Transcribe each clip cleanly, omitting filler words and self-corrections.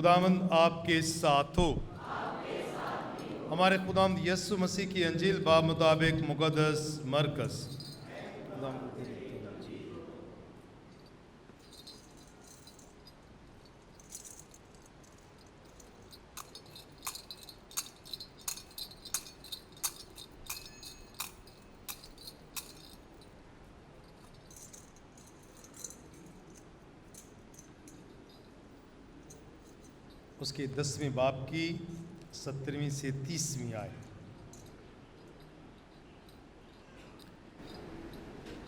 خداوند آپ کے ساتھ ہو۔ ہمارے خداوند یسوع مسیح کی انجیل باب مطابق مقدس مرکز۔ اس کے 10ویں باب کی 17ویں سے 30ویں آیت۔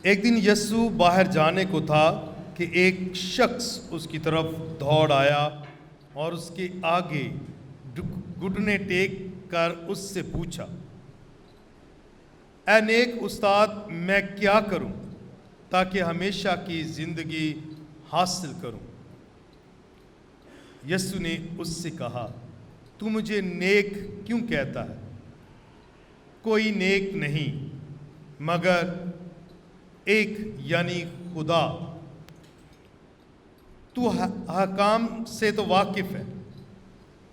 ایک دن یسوع باہر جانے کو تھا کہ ایک شخص اس کی طرف دوڑ آیا اور اس کے آگے گھٹنے ٹیک کر اس سے پوچھا، اے نیک استاد، میں کیا کروں تاکہ ہمیشہ کی زندگی حاصل کروں؟ یسوع نے اس سے کہا، تو مجھے نیک کیوں کہتا ہے؟ کوئی نیک نہیں مگر ایک، یعنی خدا۔ تو حکام سے تو واقف ہے،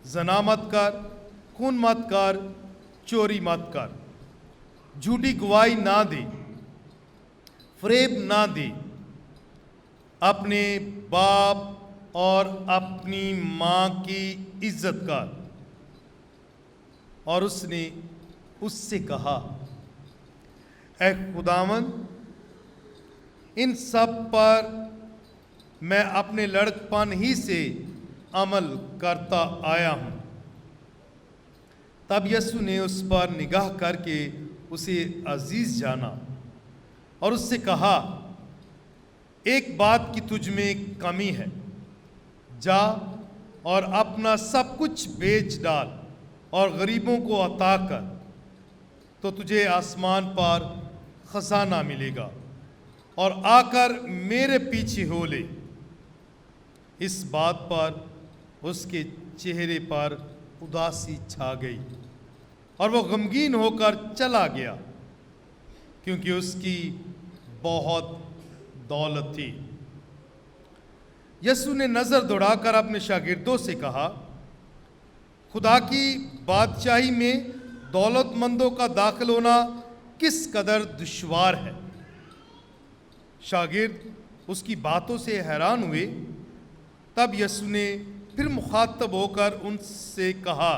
زنا مت کر، خون مت کر، چوری مت کر، جھوٹی گواہی نہ دے، فریب نہ دے، اپنے باپ اور اپنی ماں کی عزت کر۔ اور اس نے اس سے کہا، اے خداوند، ان سب پر میں اپنے لڑکپن ہی سے عمل کرتا آیا ہوں۔ تب یسوع نے اس پر نگاہ کر کے اسے عزیز جانا اور اس سے کہا، ایک بات کی تجھ میں کمی ہے، جا اور اپنا سب کچھ بیچ ڈال اور غریبوں کو عطا کر، تو تجھے آسمان پر خزانہ ملے گا، اور آ کر میرے پیچھے ہو لے۔ اس بات پر اس کے چہرے پر اداسی چھا گئی اور وہ غمگین ہو کر چلا گیا، کیونکہ اس کی بہت دولت تھی۔ یسوع نے نظر دوڑا کر اپنے شاگردوں سے کہا، خدا کی بادشاہی میں دولت مندوں کا داخل ہونا کس قدر دشوار ہے۔ شاگرد اس کی باتوں سے حیران ہوئے۔ تب یسوع نے پھر مخاطب ہو کر ان سے کہا،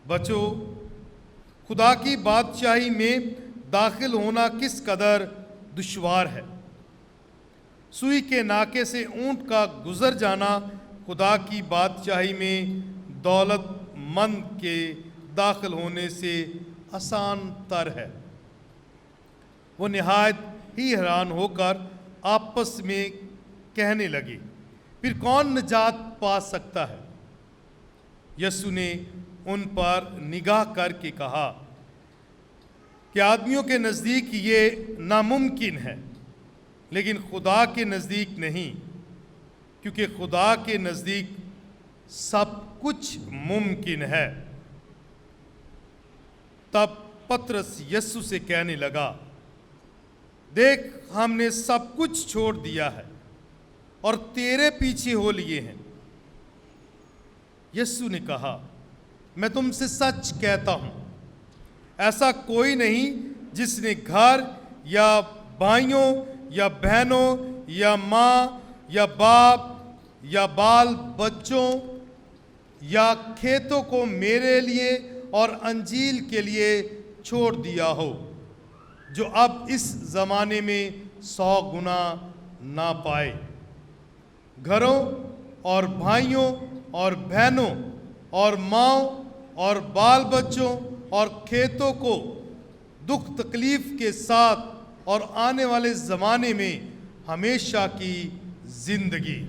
بچو، خدا کی بادشاہی میں داخل ہونا کس قدر دشوار ہے۔ سوئی کے ناکے سے اونٹ کا گزر جانا خدا کی بادشاہی میں دولت مند کے داخل ہونے سے آسان تر ہے۔ وہ نہایت ہی حیران ہو کر آپس میں کہنے لگے، پھر کون نجات پا سکتا ہے؟ یسوع نے ان پر نگاہ کر کے کہا کہ آدمیوں کے نزدیک یہ ناممکن ہے، لیکن خدا کے نزدیک نہیں، کیونکہ خدا کے نزدیک سب کچھ ممکن ہے۔ تب پترس یسوع سے کہنے لگا، دیکھ، ہم نے سب کچھ چھوڑ دیا ہے اور تیرے پیچھے ہو لیے ہیں۔ یسوع نے کہا، میں تم سے سچ کہتا ہوں، ایسا کوئی نہیں جس نے گھر یا بھائیوں یا بہنوں یا ماں یا باپ یا بال بچوں یا کھیتوں کو میرے لیے اور انجیل کے لیے چھوڑ دیا ہو، جو اب اس زمانے میں 100 گنا نہ پائے۔ گھروں اور بھائیوں اور بہنوں اور ماں اور بال بچوں اور کھیتوں کو دکھ تکلیف کے ساتھ اور آنے والے زمانے میں ہمیشہ کی زندگی۔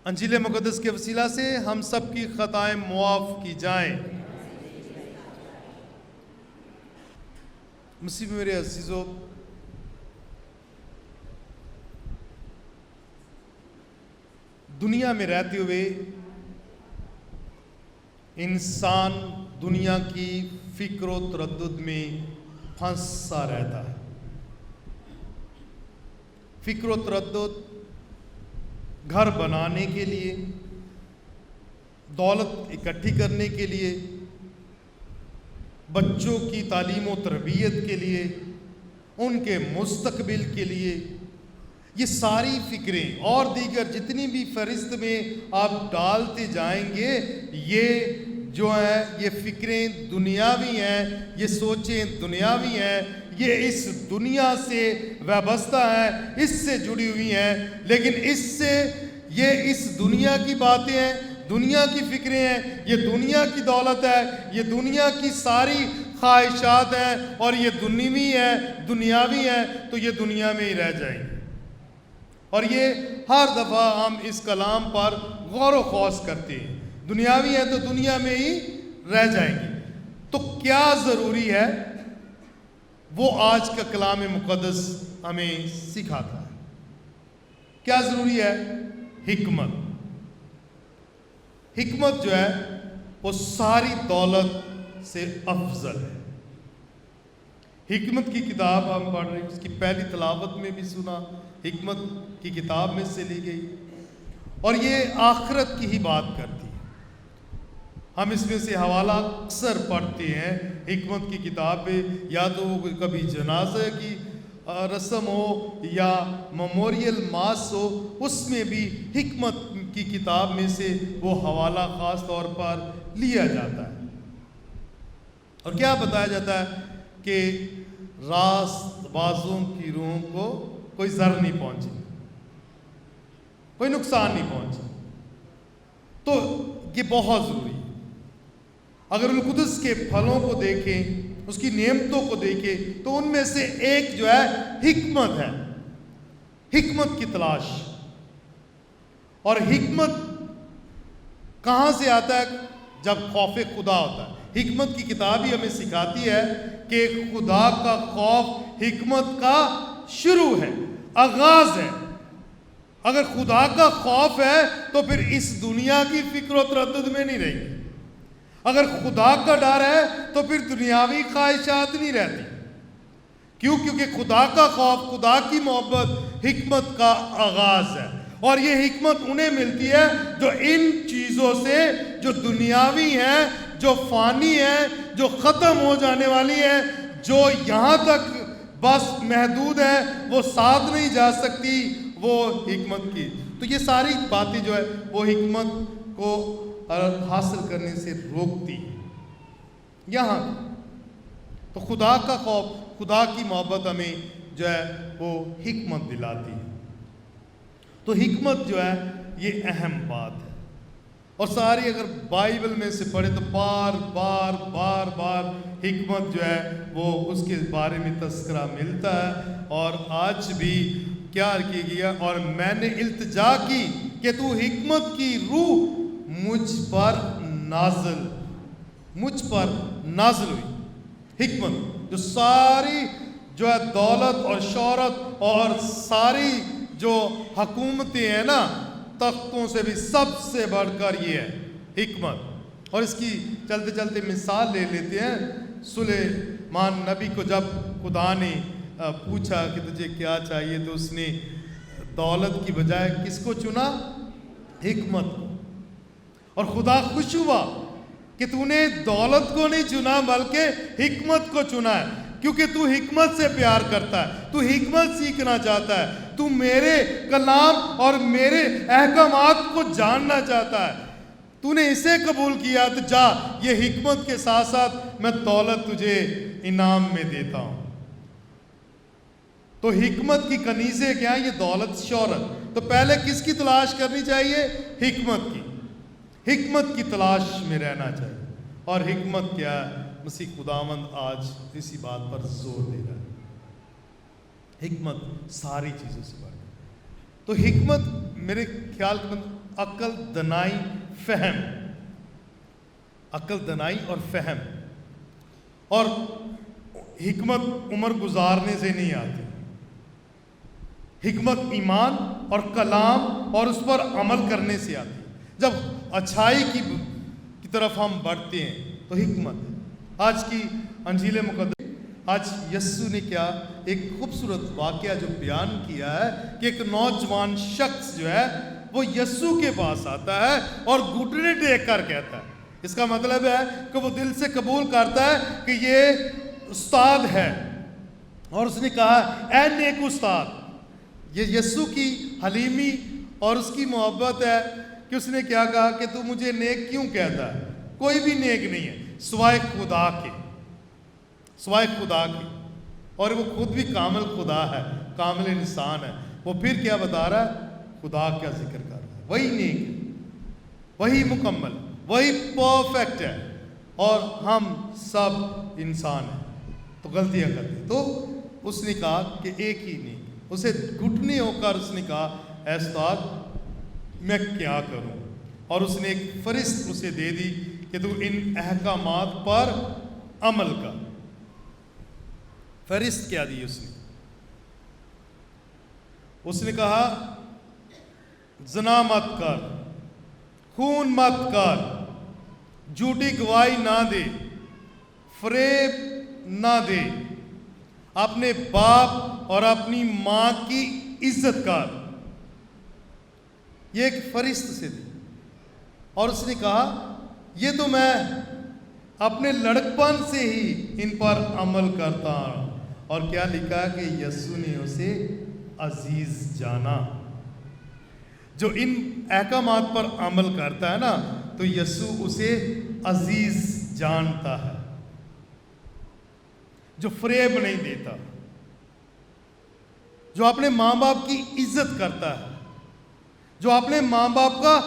انجیل مقدس کے وسیلہ سے ہم سب کی خطائیں معاف کی جائیں۔ مسیح میں میرے عزیزو، دنیا میں رہتے ہوئے انسان دنیا کی فکر و تردد میں پھنسا رہتا ہے۔ فکر و تردد گھر بنانے کے لیے، دولت اکٹھی کرنے کے لیے، بچوں کی تعلیم و تربیت کے لیے، ان کے مستقبل کے لیے، یہ ساری فکریں اور دیگر جتنی بھی فہرست میں آپ ڈالتے جائیں گے، یہ جو ہے یہ فکریں دنیاوی ہیں، یہ سوچیں دنیاوی ہیں، یہ اس دنیا سے وابستہ ہیں، اس سے جڑی ہوئی ہیں، لیکن یہ اس دنیا کی باتیں ہیں، دنیا کی فکریں ہیں، یہ دنیا کی دولت ہے، یہ دنیا کی ساری خواہشات ہیں، اور یہ دنیاوی ہیں، تو یہ دنیا میں ہی رہ جائیں گے۔ اور یہ ہر دفعہ ہم اس کلام پر غور و خوض کرتے ہیں، دنیاوی ہیں تو دنیا میں ہی رہ جائیں گے۔ تو کیا ضروری ہے وہ آج کا کلام مقدس ہمیں سکھاتا ہے۔ کیا ضروری ہے؟ حکمت۔ حکمت جو ہے وہ ساری دولت سے افضل ہے۔ حکمت کی کتاب ہم پڑھ رہے ہیں، اس کی پہلی تلاوت میں بھی سنا، حکمت کی کتاب میں سے لی گئی، اور یہ آخرت کی ہی بات کرتی ہے۔ ہم اس میں سے حوالہ اکثر پڑھتے ہیں حکمت کی کتاب میں، یا تو وہ کبھی جنازہ کی رسم ہو یا میموریل ماس ہو، اس میں بھی حکمت کی کتاب میں سے وہ حوالہ خاص طور پر لیا جاتا ہے، اور کیا بتایا جاتا ہے کہ راست بازوں کی روحوں کو کوئی ضرر نہیں پہنچی، کوئی نقصان نہیں پہنچا۔ تو یہ بہت ضروری ہے۔ اگر القدس کے پھلوں کو دیکھیں، اس کی نعمتوں کو دیکھیں، تو ان میں سے ایک جو ہے حکمت ہے، حکمت کی تلاش۔ اور حکمت کہاں سے آتا ہے؟ جب خوف خدا ہوتا ہے۔ حکمت کی کتاب ہی ہمیں سکھاتی ہے کہ خدا کا خوف حکمت کا شروع ہے، آغاز ہے۔ اگر خدا کا خوف ہے تو پھر اس دنیا کی فکر و تردد میں نہیں رہیں گے۔ اگر خدا کا ڈر ہے تو پھر دنیاوی خواہشات نہیں رہتی۔ کیوں؟ کیونکہ خدا کا خوف، خدا کی محبت حکمت کا آغاز ہے، اور یہ حکمت انہیں ملتی ہے جو ان چیزوں سے جو دنیاوی ہیں، جو فانی ہیں، جو ختم ہو جانے والی ہیں، جو یہاں تک بس محدود ہے، وہ ساتھ نہیں جا سکتی، وہ حکمت کی۔ تو یہ ساری باتیں جو ہے وہ حکمت کو حاصل کرنے سے روکتی ہیں۔ یہاں تو خدا کا خوف، خدا کی محبت ہمیں جو ہے وہ حکمت دلاتی ہے۔ تو حکمت جو ہے یہ اہم بات ہے، اور ساری اگر بائبل میں سے پڑھے تو بار بار حکمت جو ہے وہ اس کے بارے میں تذکرہ ملتا ہے۔ اور آج بھی کیا کیا گیا؟ اور میں نے التجا کی کہ تو حکمت کی روح مجھ پر نازل ہوئی۔ حکمت جو ساری جو ہے دولت اور شہرت اور ساری جو حکومتیں ہیں نا، تختوں سے بھی سب سے بڑھ کر یہ ہے حکمت۔ اور اس کی چلتے چلتے مثال لے لیتے ہیں۔ سلیمان نبی کو جب خدا نے پوچھا کہ تجھے کیا چاہیے، تو اس نے دولت کی بجائے کس کو چنا؟ حکمت کو۔ اور خدا خوش ہوا کہ تو نے دولت کو نہیں چنا بلکہ حکمت کو چنا ہے، کیونکہ تو حکمت سے پیار کرتا ہے، تو حکمت سیکھنا چاہتا ہے، تو میرے کلام اور میرے احکامات کو جاننا چاہتا ہے، تو نے اسے قبول کیا، تو جا، یہ حکمت کے ساتھ ساتھ میں دولت تجھے انعام میں دیتا ہوں۔ تو حکمت کی کنیزیں کیا ہیں؟ یہ دولت، شہرت۔ تو پہلے کس کی تلاش کرنی چاہیے؟ حکمت کی۔ حکمت کی تلاش میں رہنا چاہیے۔ اور حکمت کیا ہے؟ مسیح خداوند آج اسی بات پر زور دے رہا ہے۔ حکمت ساری چیزوں سے بڑھ ہے۔ تو حکمت میرے خیال میں عقل، دانائی، فہم، عقل، دانائی اور فہم۔ اور حکمت عمر گزارنے سے نہیں آتی۔ حکمت ایمان اور کلام اور اس پر عمل کرنے سے آتی ہے۔ جب اچھائی کی طرف ہم بڑھتے ہیں تو حکمت ہے۔ آج کی انجیل مقدس، آج یسوع نے کیا ایک خوبصورت واقعہ جو بیان کیا ہے کہ ایک نوجوان شخص جو ہے وہ یسوع کے پاس آتا ہے اور گھٹنے ٹیک کر کہتا ہے. اس کا مطلب ہے کہ وہ دل سے قبول کرتا ہے کہ یہ استاد ہے. اور اس نے کہا اے نیک استاد. یہ یسوع کی حلیمی اور اس کی محبت ہے کہ اس نے کیا کہا کہ تو مجھے نیک کیوں کہتا ہے؟ کوئی بھی نیک نہیں ہے سوائے خدا کے، سوائے خدا کے. اور وہ خود بھی کامل خدا ہے، کامل انسان ہے. وہ پھر کیا بتا رہا ہے؟ خدا کا ذکر کر رہا ہے. وہی نیک ہے، وہی مکمل، وہی پرفیکٹ ہے. اور ہم سب انسان ہیں تو غلطیاں کرتے ہیں. تو اس نے کہا کہ ایک ہی نیک. اسے گھٹنے ہو کر اس نے کہا اے استاد میں کیا کروں؟ اور اس نے ایک فہرست اسے دے دی کہ تو ان احکامات پر عمل کر. فہرست کیا دی اس نے؟ اس نے کہا زنا مت کر، خون مت کر، جھوٹی گواہی نہ دے، فریب نہ دے، اپنے باپ اور اپنی ماں کی عزت کر. یہ ایک فہرست سے دی. اور اس نے کہا یہ تو میں اپنے لڑکپن سے ہی ان پر عمل کرتا ہوں. اور کیا لکھا ہے کہ یسوع نے اسے عزیز جانا. جو ان احکامات پر عمل کرتا ہے نا تو یسوع اسے عزیز جانتا ہے. جو فریب نہیں دیتا، جو اپنے ماں باپ کی عزت کرتا ہے، جو اپنے ماں باپ کا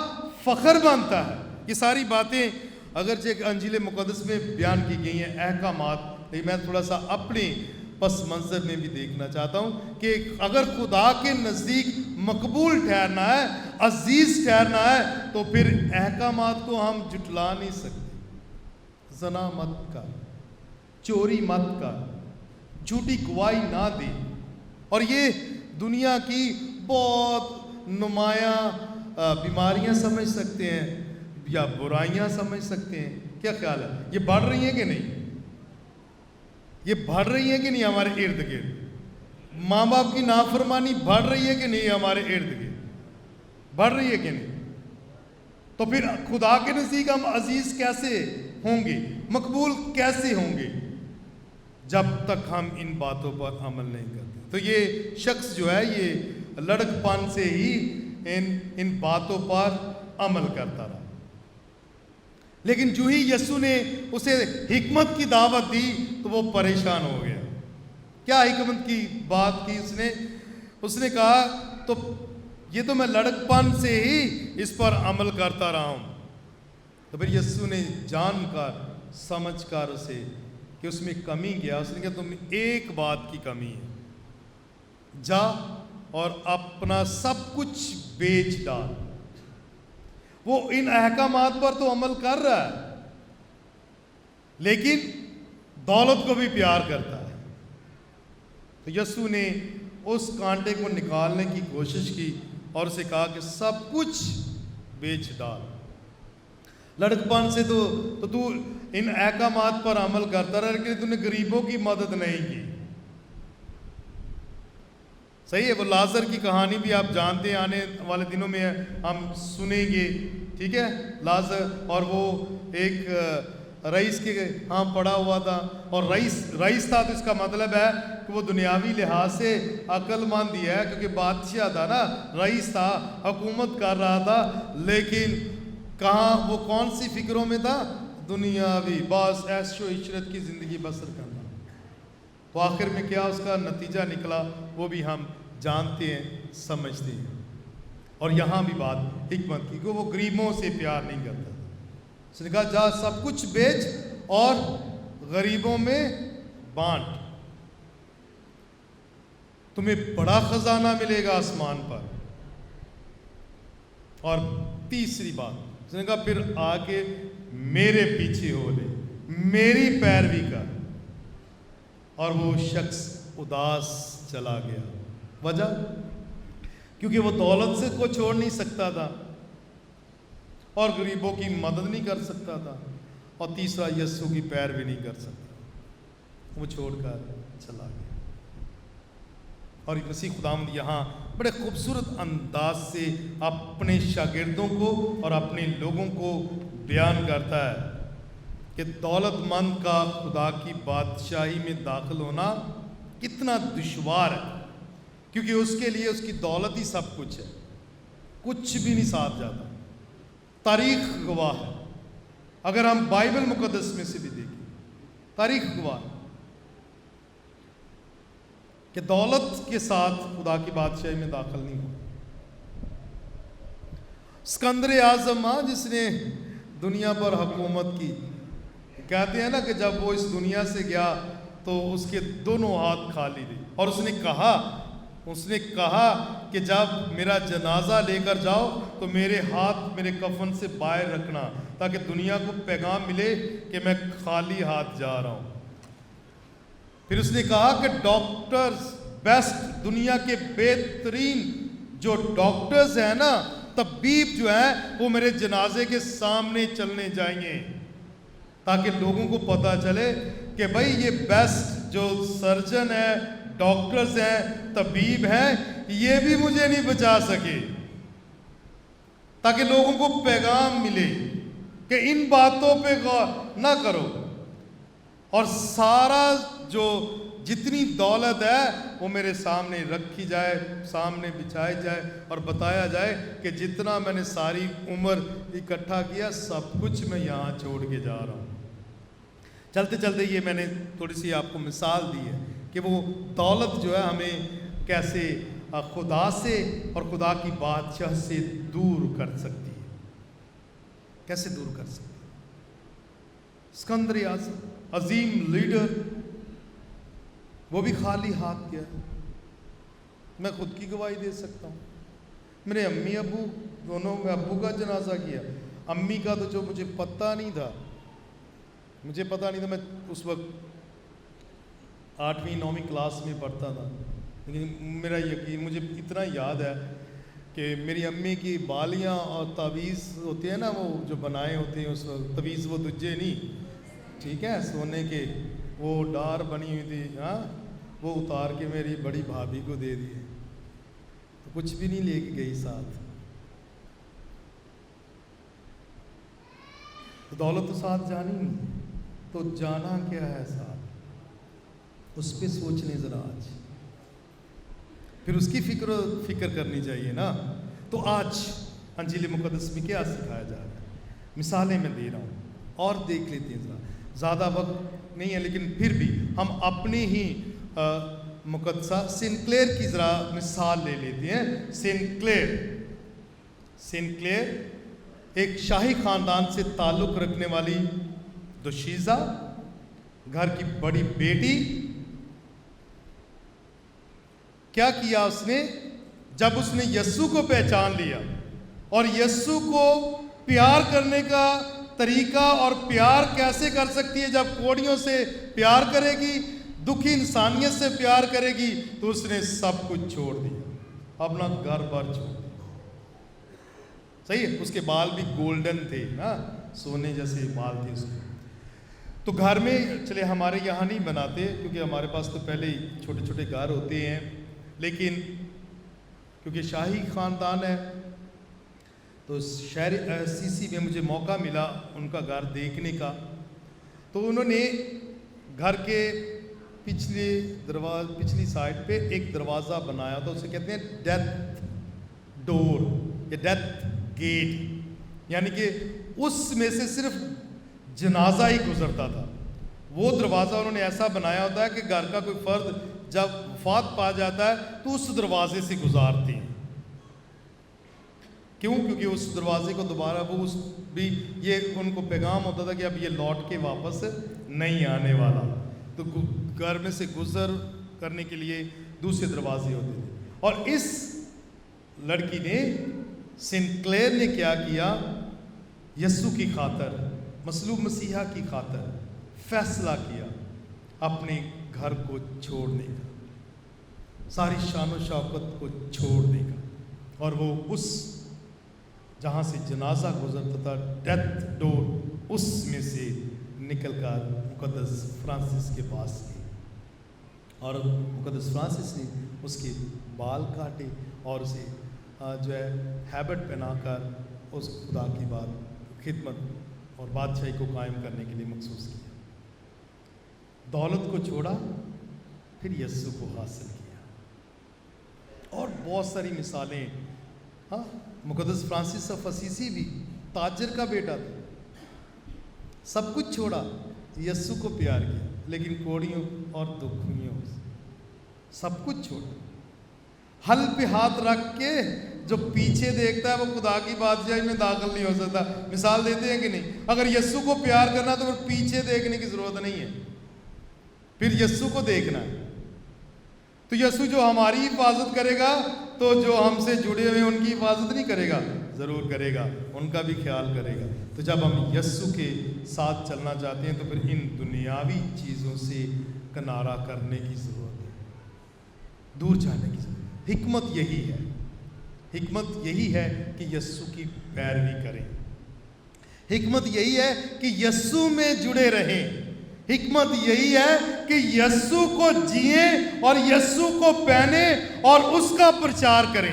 فخر بنتا ہے. یہ ساری باتیں اگرچہ انجیل مقدس میں بیان کی گئی ہیں احکامات، لیکن میں تھوڑا سا اپنے پس منظر میں بھی دیکھنا چاہتا ہوں کہ اگر خدا کے نزدیک مقبول ٹھہرنا ہے، عزیز ٹھہرنا ہے، تو پھر احکامات کو ہم جھٹلا نہیں سکتے. زنا مت کر، چوری مت کر، جھوٹی گواہی نہ دے. اور یہ دنیا کی بہت نمایاں بیماریاں سمجھ سکتے ہیں یا برائیاں سمجھ سکتے ہیں. کیا خیال ہے یہ بڑھ رہی ہیں کہ نہیں؟ یہ بڑھ رہی ہے کہ نہیں ہمارے ارد گرد؟ ماں باپ کی نافرمانی بڑھ رہی ہے کہ نہیں ہمارے ارد گرد؟ بڑھ رہی ہے کہ نہیں؟ تو پھر خدا کے نزدیک ہم عزیز کیسے ہوں گے، مقبول کیسے ہوں گے جب تک ہم ان باتوں پر عمل نہیں کرتے؟ تو یہ شخص جو ہے یہ لڑکپن سے ہی ان باتوں پر عمل کرتا رہا. لیکن جو ہی یسوع نے اسے حکمت کی دعوت دی تو وہ پریشان ہو گیا. کیا حکمت کی بات کی اس نے کہا تو یہ تو میں لڑکپن سے ہی اس پر عمل کرتا رہا ہوں. تو پھر یسوع نے جان کر سمجھ کر اسے کہ اس میں کمی کیا، اس نے کہا تم ایک بات کی کمی ہے، جا اور اپنا سب کچھ بیچ ڈال. وہ ان احکامات پر تو عمل کر رہا ہے لیکن دولت کو بھی پیار کرتا ہے. تو یسوع نے اس کانٹے کو نکالنے کی کوشش کی اور اسے کہا کہ سب کچھ بیچ ڈال. لڑکپن سے تو ان احکامات پر عمل کرتا رہا لیکن تو نے غریبوں کی مدد نہیں کی. صحیح ہے، وہ لازر کی کہانی بھی آپ جانتے ہیں، آنے والے دنوں میں ہم سنیں گے. ٹھیک ہے، لازر اور وہ ایک رئیس کے ہاں پڑا ہوا تھا، اور رئیس تھا تو اس کا مطلب ہے کہ وہ دنیاوی لحاظ سے عقل مند ہی ہے کیونکہ بادشاہ تھا نا، رئیس تھا، حکومت کر رہا تھا. لیکن کہاں وہ کون سی فکروں میں تھا؟ دنیاوی، بس عیش و عشرت کی زندگی بسر کرنا. تو آخر میں کیا اس کا نتیجہ نکلا وہ بھی ہم جانتے ہیں، سمجھتے ہیں. اور یہاں بھی بات حکمت کی کہ وہ غریبوں سے پیار نہیں کرتا. اس نے کہا جا سب کچھ بیچ اور غریبوں میں بانٹ، تمہیں بڑا خزانہ ملے گا آسمان پر. اور تیسری بات اس نے کہا پھر آ کے میرے پیچھے ہو لے، میری پیروی کر. اور وہ شخص اداس چلا گیا. وجہ کیونکہ وہ دولت سے کو چھوڑ نہیں سکتا تھا اور غریبوں کی مدد نہیں کر سکتا تھا، اور تیسرا یسوع کی پیروی نہیں کر سکتا. وہ چھوڑ کر چلا گیا. اور مسیح خداوند یہاں بڑے خوبصورت انداز سے اپنے شاگردوں کو اور اپنے لوگوں کو بیان کرتا ہے کہ دولت مند کا خدا کی بادشاہی میں داخل ہونا کتنا دشوار ہے، کیونکہ اس کے لیے اس کی دولت ہی سب کچھ ہے، کچھ بھی نہیں ساتھ جاتا۔ تاریخ گواہ ہے، اگر ہم بائبل مقدس میں سے بھی دیکھیں، تاریخ گواہ ہے کہ دولت کے ساتھ خدا کی بادشاہی میں داخل نہیں ہو۔ اسکندر اعظم جس نے دنیا پر حکومت کی، کہتے ہیں نا کہ جب وہ اس دنیا سے گیا تو اس کے دونوں ہاتھ خالی تھے، اور اس نے کہا کہ جب میرا جنازہ لے کر جاؤ تو میرے ہاتھ میرے کفن سے باہر رکھنا، تاکہ دنیا کو پیغام ملے کہ میں خالی ہاتھ جا رہا ہوں۔ پھر اس نے کہا کہ ڈاکٹرز بیسٹ، دنیا کے بہترین جو ڈاکٹرز ہیں نا، طبیب جو ہیں، وہ میرے جنازے کے سامنے چلنے جائیں گے، تاکہ لوگوں کو پتہ چلے کہ بھائی یہ بیسٹ جو سرجن ہے، ڈاکٹرز ہیں، طبیب ہیں، یہ بھی مجھے نہیں بچا سکے، تاکہ لوگوں کو پیغام ملے کہ ان باتوں پہ غور نہ کرو، اور سارا جو جتنی دولت ہے وہ میرے سامنے رکھی جائے، سامنے بچھائی جائے، اور بتایا جائے کہ جتنا میں نے ساری عمر اکٹھا کیا سب کچھ میں یہاں چھوڑ کے جا رہا ہوں۔ چلتے چلتے یہ میں نے تھوڑی سی آپ کو مثال دی ہے کہ وہ دولت جو ہے ہمیں کیسے خدا سے اور خدا کی بادشاہ سے دور کر سکتی ہے، کیسے دور کر سکتی ہے۔ اسکندر اعظم عظیم لیڈر، وہ بھی خالی ہاتھ گیا۔ میں خود کی گواہی دے سکتا ہوں، میرے امی ابو دونوں میں ابو کا جنازہ کیا، امی کا تو جو مجھے پتہ نہیں تھا، میں اس وقت 8ویں 9ویں کلاس میں پڑھتا تھا، لیکن میرا یقین مجھے اتنا یاد ہے کہ میری امی کی بالیاں اور تعویذ ہوتے ہیں نا، وہ جو بنائے ہوتے ہیں اس وقت، تعویذ وہ دجے نہیں، ٹھیک ہے، سونے کے، وہ ڈار بنی ہوئی تھی، وہ اتار کے میری بڑی بھابھی کو دے دیے، تو کچھ بھی نہیں لے کے گئی ساتھ۔ دولت تو ساتھ جانی نہیں، تو جانا کیا ہے ساتھ، اس پہ سوچنے ذرا آج، پھر اس کی فکر کرنی چاہیے نا۔ تو آج انجیل مقدس میں کیا سکھایا جا رہا ہے، مثالیں میں دے رہا ہوں، اور دیکھ لیتے ہیں ذرا، زیادہ وقت نہیں ہے لیکن پھر بھی ہم اپنے ہی مقدسہ سنکلیئر کی ذرا مثال لے لیتے ہیں۔ سنکلیئر ایک شاہی خاندان سے تعلق رکھنے والی دوشیزہ، گھر کی بڑی بیٹی۔ کیا کیا اس نے؟ جب اس نے یسوع کو پہچان لیا اور یسوع کو پیار کرنے کا طریقہ، اور پیار کیسے کر سکتی ہے جب کوڑیوں سے پیار کرے گی، دکھی انسانیت سے پیار کرے گی، تو اس نے سب کچھ چھوڑ دیا، اپنا گھر بار چھوڑ دیا۔ صحیح ہے، اس کے بال بھی گولڈن تھے نا، سونے جیسے بال تھے اس کے۔ تو گھر میں چلے ہمارے یہاں نہیں بناتے کیونکہ ہمارے پاس تو پہلے ہی چھوٹے چھوٹے گھر ہوتے ہیں، لیکن کیونکہ شاہی خاندان ہے تو شہر سیسی میں مجھے موقع ملا ان کا گھر دیکھنے کا۔ تو انہوں نے گھر کے پچھلی سائڈ پہ ایک دروازہ بنایا تھا، اسے کہتے ہیں ڈیتھ ڈور یا ڈیتھ گیٹ، یعنی کہ اس میں سے صرف جنازہ ہی گزرتا تھا۔ وہ دروازہ انہوں نے ایسا بنایا ہوتا ہے کہ گھر کا کوئی فرد جب وفات پا جاتا ہے تو اس دروازے سے گزارتے ہیں۔ کیوں؟ کیونکہ اس دروازے کو دوبارہ وہ بھی یہ ان کو پیغام ہوتا تھا کہ اب یہ لوٹ کے واپس نہیں آنے والا، تو گھر میں سے گزر کرنے کے لیے دوسرے دروازے ہوتے تھے۔ اور اس لڑکی نے، سنکلیئر نے کیا کیا؟ یسوع کی خاطر، مصلوب مسیحا کی خاطر فیصلہ کیا اپنے گھر کو چھوڑنے کا، ساری شان و شوکت کو چھوڑنے کا، اور وہ اس جہاں سے جنازہ گزرتا تھا ڈیتھ ڈور، اس میں سے نکل کر مقدس فرانسس کے پاس گئی، اور مقدس فرانسس نے اس کے بال کاٹے اور اسے جو ہے ہیبٹ پہنا کر اس خدا کی بات خدمت اور بادشاہی کو قائم کرنے کے لیے مخصوص کیا. دولت کو چھوڑا پھر یسوع کو حاصل کیا. اور بہت ساری مثالیں. ہاں مقدس فرانسس آف اسیسی بھی تاجر کا بیٹا تھا, سب کچھ چھوڑا, یسوع کو پیار کیا, لیکن کوڑیوں اور دکھیوں سب کچھ چھوڑا. حل پہ ہاتھ رکھ کے جو پیچھے دیکھتا ہے وہ خدا کی بادشاہی میں داخل نہیں ہو سکتا. مثال دیتے ہیں کہ نہیں؟ اگر یسوع کو پیار کرنا تو پھر پیچھے دیکھنے کی ضرورت نہیں ہے, پھر یسوع کو دیکھنا ہے. تو یسوع جو ہماری حفاظت کرے گا تو جو ہم سے جڑے ہوئے ان کی حفاظت نہیں کرے گا؟ ضرور کرے گا, ان کا بھی خیال کرے گا. تو جب ہم یسوع کے ساتھ چلنا چاہتے ہیں تو پھر ان دنیاوی چیزوں سے کنارہ کرنے کی ضرورت ہے, دور جانے کی ضرورت ہے. حکمت یہی ہے, حکمت یہی ہے کہ یسوع کی پیروی کریں. حکمت یہی ہے کہ یسوع میں جڑے رہیں. حکمت یہی ہے کہ یسوع کو جئیں اور یسوع کو پہنیں اور اس کا پرچار کریں.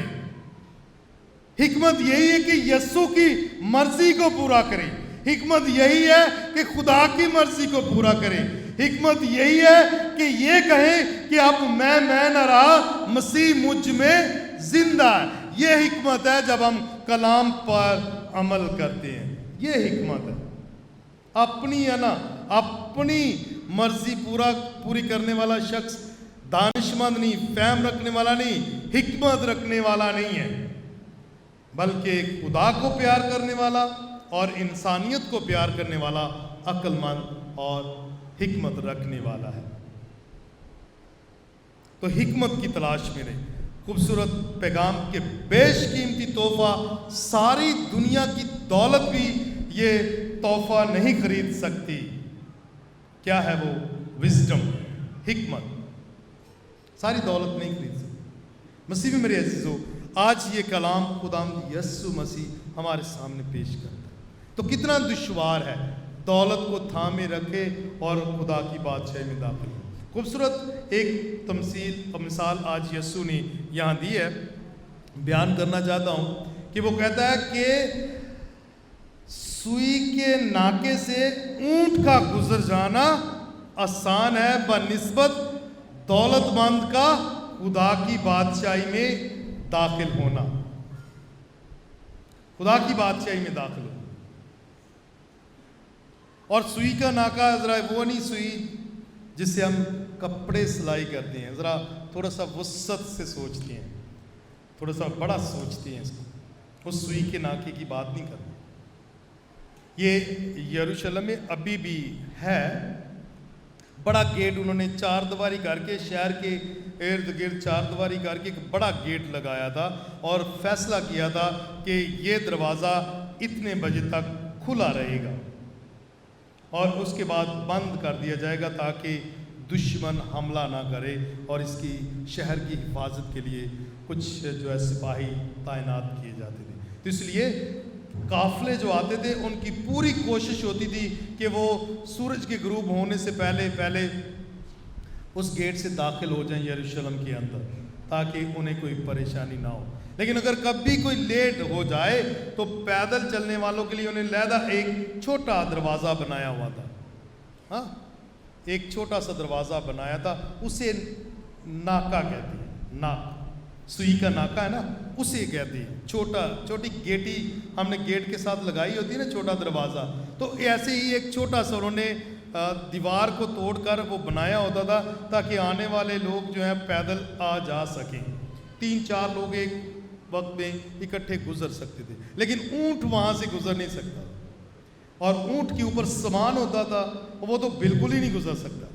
حکمت یہی ہے کہ یسوع کی مرضی کو پورا کریں. حکمت یہی ہے کہ خدا کی مرضی کو پورا کریں. حکمت یہی ہے کہ یہ کہیں کہ اب میں نہ رہا, مسیح مجھ میں زندہ ہے. یہ حکمت ہے جب ہم کلام پر عمل کرتے ہیں. یہ حکمت ہے. اپنی اپنی مرضی پوری کرنے والا شخص دانش مند نہیں, فہم رکھنے والا نہیں, حکمت رکھنے والا نہیں ہے, بلکہ خدا کو پیار کرنے والا اور انسانیت کو پیار کرنے والا عقل مند اور حکمت رکھنے والا ہے. تو حکمت کی تلاش میں رہیں. خوبصورت پیغام کے بیش قیمتی تحفہ ساری دنیا کی دولت بھی یہ تحفہ نہیں خرید سکتی. کیا ہے وہ؟ وزڈم, حکمت. ساری دولت نہیں خرید سکتی. مسیح میں میرے عزیزو, آج یہ کلام خداوند یسوع مسیح ہمارے سامنے پیش کرتا ہے. تو کتنا دشوار ہے دولت کو تھامے رکھے اور خدا کی بادشاہی میں داخل ہو. خوبصورت ایک تمثیل اور مثال آج یسوع نے یہاں دی ہے, بیان کرنا چاہتا ہوں کہ وہ کہتا ہے کہ سوئی کے ناکے سے اونٹ کا گزر جانا آسان ہے بنسبت دولت مند کا خدا کی بادشاہی میں داخل ہونا. خدا کی بادشاہی میں داخل ہونا. اور سوئی کا ناکا ذرا وہ نہیں سوئی جس سے ہم کپڑے سلائی کرتے ہیں, ذرا تھوڑا سا وسعت سے سوچتے ہیں, تھوڑا سا بڑا سوچتے ہیں اس کو. اس سوئی کے ناکے کی بات نہیں کرتے. یہ یروشلم میں ابھی بھی ہے. بڑا گیٹ انہوں نے 4 دیواری کر کے, شہر کے ارد گرد 4 دیواری کر کے ایک بڑا گیٹ لگایا تھا اور فیصلہ کیا تھا کہ یہ دروازہ اتنے بجے تک کھلا رہے گا اور اس کے بعد بند کر دیا جائے گا تاکہ دشمن حملہ نہ کرے, اور اس کی شہر کی حفاظت کے لیے کچھ جو ہے سپاہی تعینات کیے جاتے تھے. تو اس لیے قافلے جو آتے تھے ان کی پوری کوشش ہوتی تھی کہ وہ سورج کے غروب ہونے سے پہلے اس گیٹ سے داخل ہو جائیں یروشلم کے اندر تاکہ انہیں کوئی پریشانی نہ ہو. لیکن اگر کبھی کوئی لیٹ ہو جائے تو پیدل چلنے والوں کے لیے انہیں علیحدہ ایک چھوٹا دروازہ بنایا ہوا تھا. ہاں, ایک چھوٹا سا دروازہ بنایا تھا, اسے ناکا کہتے ہیں. ناک, سوئی کا ناکا ہے نا, اسے کہتے ہیں. چھوٹی گیٹی ہم نے گیٹ کے ساتھ لگائی ہوتی ہے نا, چھوٹا دروازہ. تو ایسے ہی ایک چھوٹا سا انہوں نے دیوار کو توڑ کر وہ بنایا ہوتا تھا تاکہ آنے والے لوگ جو ہیں پیدل آ جا سکیں. 3-4 لوگ ایک وقت میں اکٹھے گزر سکتے تھے, لیکن اونٹ وہاں سے گزر نہیں سکتا, اور اونٹ کے اوپر سامان ہوتا تھا, وہ تو بالکل ہی نہیں گزر سکتا.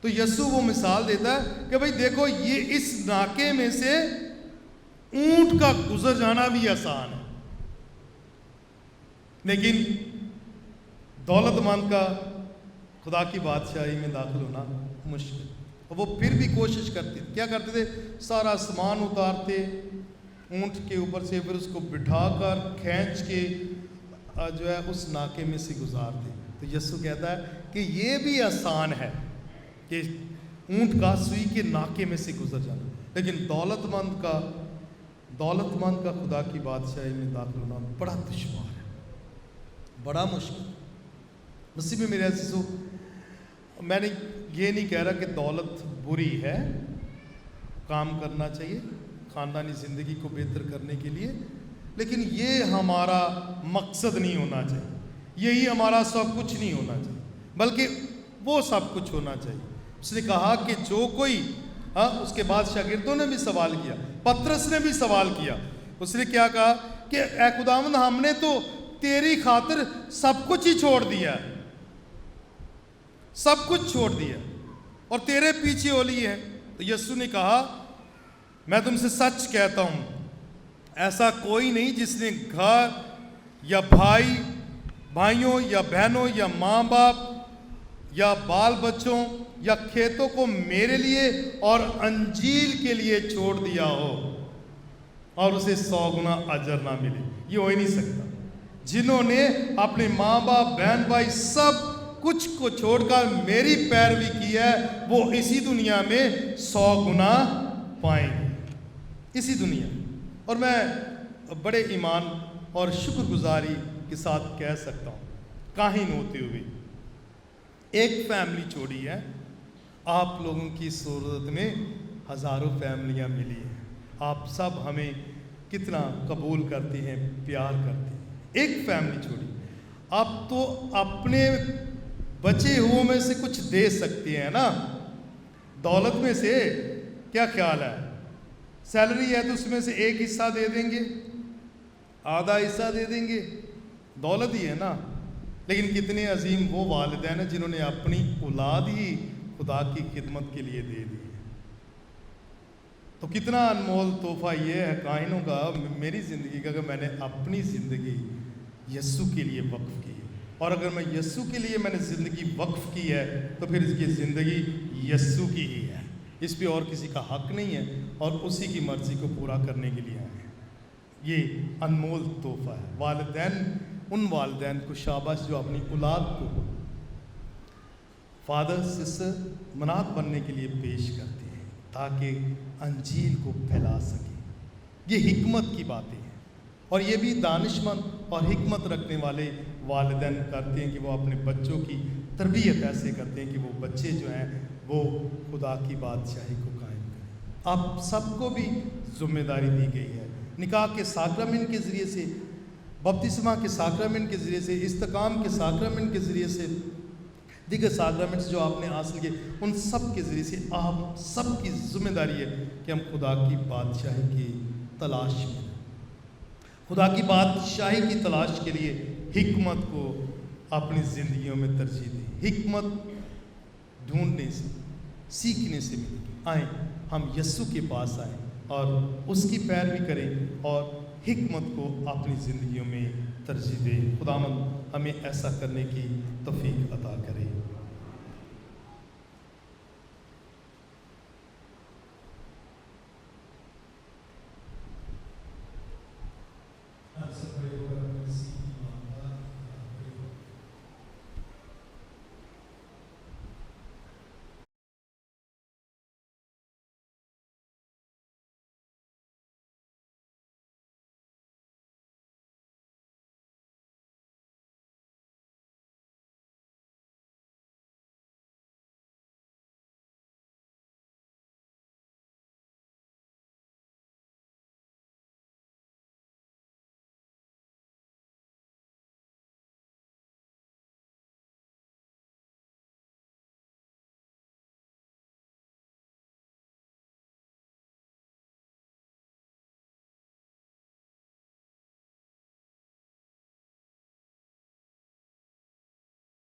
تو یسوع وہ مثال دیتا ہے کہ بھئی دیکھو, یہ اس ناکے میں سے اونٹ کا گزر جانا بھی آسان ہے, لیکن دولت مند کا خدا کی بادشاہی میں داخل ہونا مشکل. اور وہ پھر بھی کوشش کرتے, کیا کرتے تھے, سارا سامان اتارتے اونٹ کے اوپر سے, پھر اس کو بٹھا کر کھینچ کے جو ہے اس ناکے میں سے گزارتے. تو یسوع کہتا ہے کہ یہ بھی آسان ہے کہ اونٹ کا سوئی کے ناکے میں سے گزر جانا, لیکن دولت مند کا خدا کی بادشاہی میں داخل ہونا بڑا دشوار ہے، بڑا مشکل۔ مسیح میں میرے عزیزو، میں نے یہ نہیں کہہ رہا کہ دولت بری ہے، کام کرنا چاہیے خاندانی زندگی کو بہتر کرنے کے لیے، لیکن یہ ہمارا مقصد نہیں ہونا چاہیے، یہی ہمارا سب کچھ نہیں ہونا چاہیے، بلکہ وہ سب کچھ ہونا چاہیے۔ اس نے کہا کہ جو کوئی اس کے بعد شاگردوں نے بھی سوال کیا، پترس نے بھی سوال کیا، اس نے کیا کہا کہ اے خداوند، ہم نے تو تیری خاطر سب کچھ ہی چھوڑ دیا، سب کچھ چھوڑ دیا اور تیرے پیچھے ہو لیے ہیں۔ تو یسوع نے کہا، میں تم سے سچ کہتا ہوں، ایسا کوئی نہیں جس نے گھر یا بھائیوں یا بہنوں یا ماں باپ یا بال بچوں یا کھیتوں کو میرے لیے اور انجیل کے لیے چھوڑ دیا ہو اور اسے 100 گنا اجر نہ ملے۔ یہ ہو ہی نہیں سکتا۔ جنہوں نے اپنے ماں باپ، بہن بھائی، سب کچھ کو چھوڑ کر میری پیروی کی ہے، وہ اسی دنیا میں 100 گنا پائیں گے، اسی دنیا۔ اور میں بڑے ایمان اور شکر گزاری کے ساتھ کہہ سکتا ہوں، کاہن ہوتے ہوئے ایک فیملی چھوڑی ہے، آپ لوگوں کی صورت میں ہزاروں فیملیاں ملی ہیں، آپ سب ہمیں کتنا قبول کرتے ہیں، پیار کرتے ہیں۔ ایک فیملی چھوڑی، آپ تو اپنے بچے ہوئے میں سے کچھ دے سکتے ہیں نا، دولت میں سے کیا خیال ہے؟ سیلری ہے تو اس میں سے ایک حصہ دے دیں گے، آدھا حصہ دے دیں گے، دولت ہی ہے نا۔ لیکن کتنے عظیم وہ والدین ہیں جنہوں نے اپنی اولاد ہی خدا کی خدمت کے لیے دے دی ہے۔ تو کتنا انمول تحفہ یہ ہے کاہنوں کا، میری زندگی کا، کہ میں نے اپنی زندگی یسوع کے لیے وقف کی ہے، اور اگر میں یسوع کے لیے میں نے زندگی وقف کی ہے تو پھر اس کی زندگی یسوع کی ہی ہے، اس پہ اور کسی کا حق نہیں ہے، اور اسی کی مرضی کو پورا کرنے کے لیے آئے ہیں۔ یہ انمول تحفہ ہے۔ والدین، ان والدین کو شاباش جو اپنی اولاد کو فادر سسٹر مناد بننے کے لیے پیش کرتے ہیں تاکہ انجیل کو پھیلا سکیں۔ یہ حکمت کی باتیں ہیں، اور یہ بھی دانشمند اور حکمت رکھنے والے والدین کرتے ہیں کہ وہ اپنے بچوں کی تربیت ایسے کرتے ہیں کہ وہ بچے جو ہیں وہ خدا کی بادشاہی کو قائم کریں۔ آپ سب کو بھی ذمہ داری دی گئی ہے، نکاح کے ساکرامنٹ کے ذریعے سے، بپتسمہ کے ساکرامنٹ کے ذریعے سے، استقام کے ساکرامنٹ کے ذریعے سے، دیگر ساکرامنٹس جو آپ نے حاصل کیے، ان سب کے ذریعے سے آپ سب کی ذمہ داری ہے کہ ہم خدا کی بادشاہی کی تلاش میں، خدا کی بادشاہی کی تلاش کے لیے حکمت کو اپنی زندگیوں میں ترجیح دیں۔ حکمت ڈھونڈنے سے، سیکھنے سے ملے گی۔ آئیں ہم یسوع کے پاس آئیں اور اس کی پیروی کریں اور حکمت کو اپنی زندگیوں میں ترجیح دیں۔ خداوند ہمیں ایسا کرنے کی توفیق عطا کرے۔